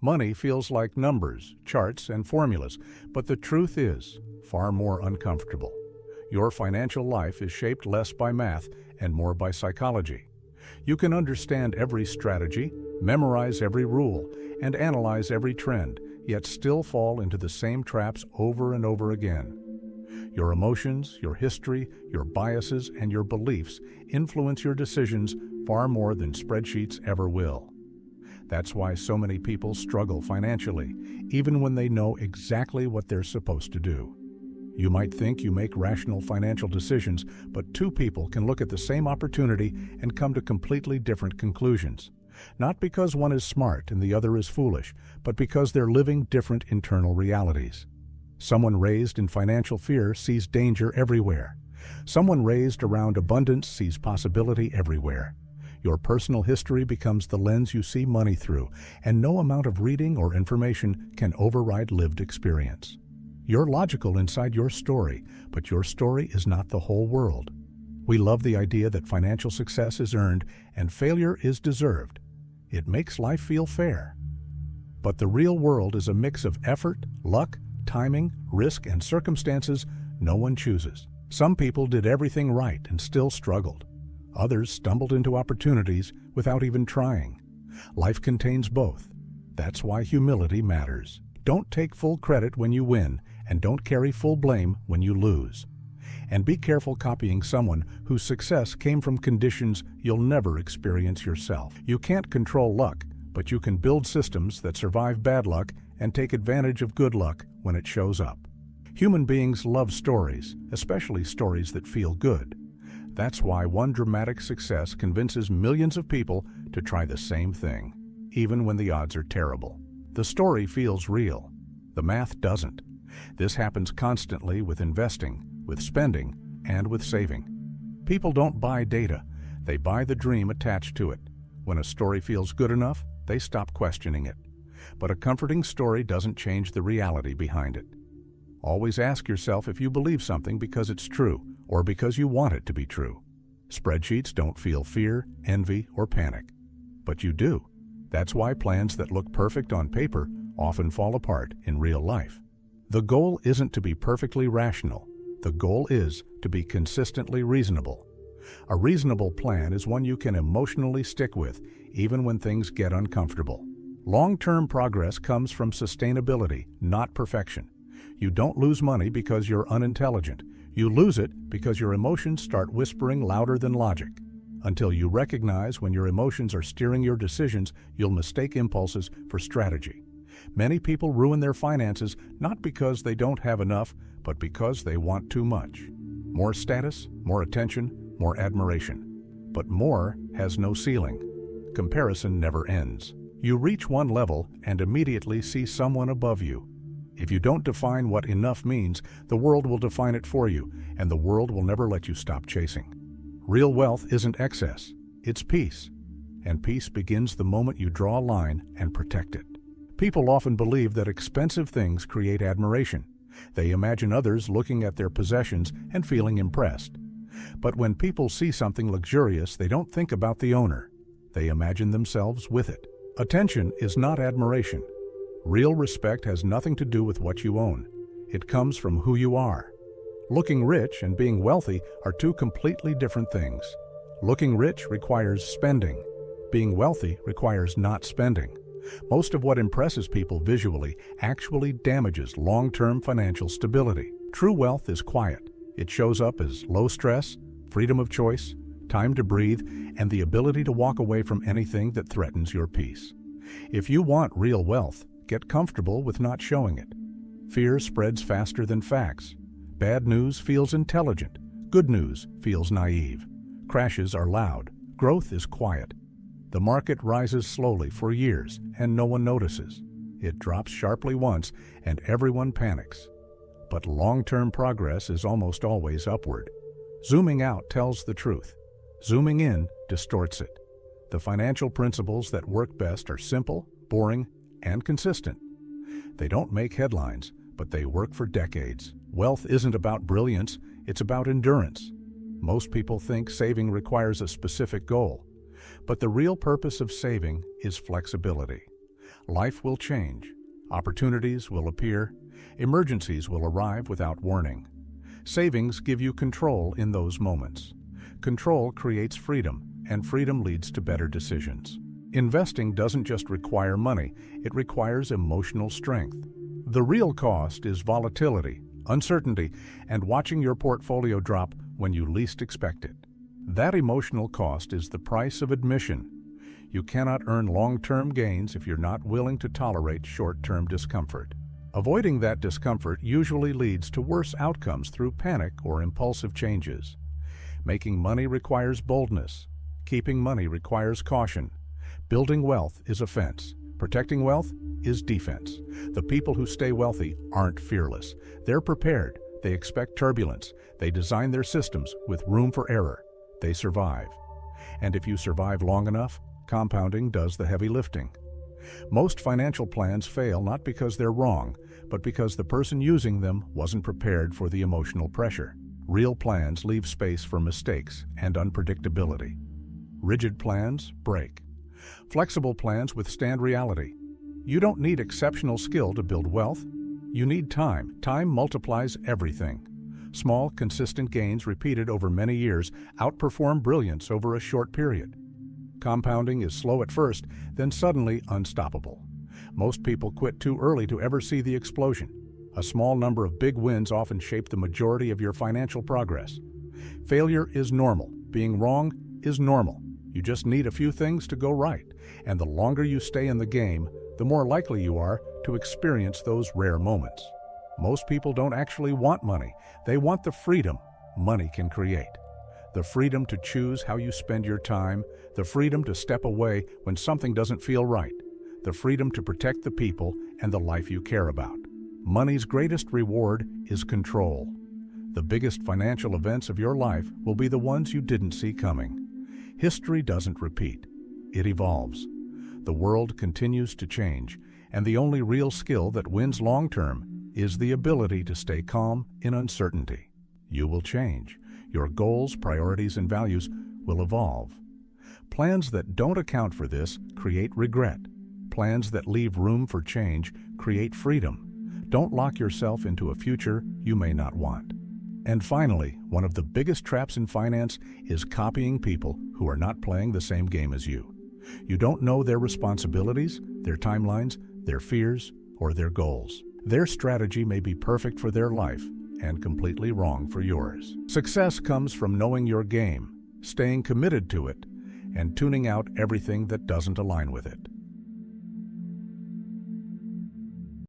Money feels like numbers, charts, and formulas, but the truth is far more uncomfortable. Your financial life is shaped less by math and more by psychology. You can understand every strategy, memorize every rule, and analyze every trend, yet still fall into the same traps over and over again. Your emotions, your history, your biases, and your beliefs influence your decisions far more than spreadsheets ever will. That's why so many people struggle financially, even when they know exactly what they're supposed to do. You might think you make rational financial decisions, but two people can look at the same opportunity and come to completely different conclusions. Not because one is smart and the other is foolish, but because they're living different internal realities. Someone raised in financial fear sees danger everywhere. Someone raised around abundance sees possibility everywhere. Your personal history becomes the lens you see money through, and no amount of reading or information can override lived experience. You're logical inside your story, but your story is not the whole world. We love the idea that financial success is earned and failure is deserved. It makes life feel fair. But the real world is a mix of effort, luck, timing, risk, and circumstances no one chooses. Some people did everything right and still struggled. Others stumbled into opportunities without even trying. Life contains both. That's why humility matters. Don't take full credit when you win, and don't carry full blame when you lose. And be careful copying someone whose success came from conditions you'll never experience yourself. You can't control luck, but you can build systems that survive bad luck and take advantage of good luck when it shows up. Human beings love stories, especially stories that feel good. That's why one dramatic success convinces millions of people to try the same thing, even when the odds are terrible. The story feels real. The math doesn't. This happens constantly with investing, with spending, and with saving. People don't buy data. They buy the dream attached to it. When a story feels good enough, they stop questioning it. But a comforting story doesn't change the reality behind it. Always ask yourself if you believe something because it's true or because you want it to be true. Spreadsheets don't feel fear, envy, or panic. But you do. That's why plans that look perfect on paper often fall apart in real life. The goal isn't to be perfectly rational. The goal is to be consistently reasonable. A reasonable plan is one you can emotionally stick with, even when things get uncomfortable. Long-term progress comes from sustainability, not perfection. You don't lose money because you're unintelligent. You lose it because your emotions start whispering louder than logic. Until you recognize when your emotions are steering your decisions, you'll mistake impulses for strategy. Many people ruin their finances not because they don't have enough, but because they want too much. More status, more attention, more admiration. But more has no ceiling. Comparison never ends. You reach one level and immediately see someone above you. If you don't define what enough means, the world will define it for you, and the world will never let you stop chasing. Real wealth isn't excess, it's peace. And peace begins the moment you draw a line and protect it. People often believe that expensive things create admiration. They imagine others looking at their possessions and feeling impressed. But when people see something luxurious, they don't think about the owner. They imagine themselves with it. Attention is not admiration. Real respect has nothing to do with what you own. It comes from who you are. Looking rich and being wealthy are two completely different things. Looking rich requires spending. Being wealthy requires not spending. Most of what impresses people visually actually damages long-term financial stability. True wealth is quiet. It shows up as low stress, freedom of choice, time to breathe, and the ability to walk away from anything that threatens your peace. If you want real wealth, get comfortable with not showing it. Fear spreads faster than facts. Bad news feels intelligent. Good news feels naive. Crashes are loud. Growth is quiet. The market rises slowly for years and no one notices. It drops sharply once and everyone panics. But long-term progress is almost always upward. Zooming out tells the truth. Zooming in distorts it. The financial principles that work best are simple, boring, and consistent. They don't make headlines, but they work for decades. Wealth isn't about brilliance, it's about endurance. Most people think saving requires a specific goal, but the real purpose of saving is flexibility. Life will change. Opportunities will appear. Emergencies will arrive without warning. Savings give you control in those moments. Control creates freedom, and freedom leads to better decisions. Investing doesn't just require money, it requires emotional strength. The real cost is volatility, uncertainty, and watching your portfolio drop when you least expect it. That emotional cost is the price of admission. You cannot earn long-term gains if you're not willing to tolerate short-term discomfort. Avoiding that discomfort usually leads to worse outcomes through panic or impulsive changes. Making money requires boldness. Keeping money requires caution. Building wealth is offense. Protecting wealth is defense. The people who stay wealthy aren't fearless. They're prepared. They expect turbulence. They design their systems with room for error. They survive. And if you survive long enough, compounding does the heavy lifting. Most financial plans fail not because they're wrong, but because the person using them wasn't prepared for the emotional pressure. Real plans leave space for mistakes and unpredictability. Rigid plans break. Flexible plans withstand reality. You don't need exceptional skill to build wealth. You need time. Time multiplies everything. Small, consistent gains repeated over many years outperform brilliance over a short period. Compounding is slow at first, then suddenly unstoppable. Most people quit too early to ever see the explosion. A small number of big wins often shape the majority of your financial progress. Failure is normal. Being wrong is normal. You just need a few things to go right, and the longer you stay in the game, the more likely you are to experience those rare moments. Most people don't actually want money. They want the freedom money can create. The freedom to choose how you spend your time, the freedom to step away when something doesn't feel right, the freedom to protect the people and the life you care about. Money's greatest reward is control. The biggest financial events of your life will be the ones you didn't see coming. History doesn't repeat. It evolves. The world continues to change, and the only real skill that wins long-term is the ability to stay calm in uncertainty. You will change. Your goals, priorities, and values will evolve. Plans that don't account for this create regret. Plans that leave room for change create freedom. Don't lock yourself into a future you may not want. And finally, one of the biggest traps in finance is copying people who are not playing the same game as you. You don't know their responsibilities, their timelines, their fears, or their goals. Their strategy may be perfect for their life and completely wrong for yours. Success comes from knowing your game, staying committed to it, and tuning out everything that doesn't align with it.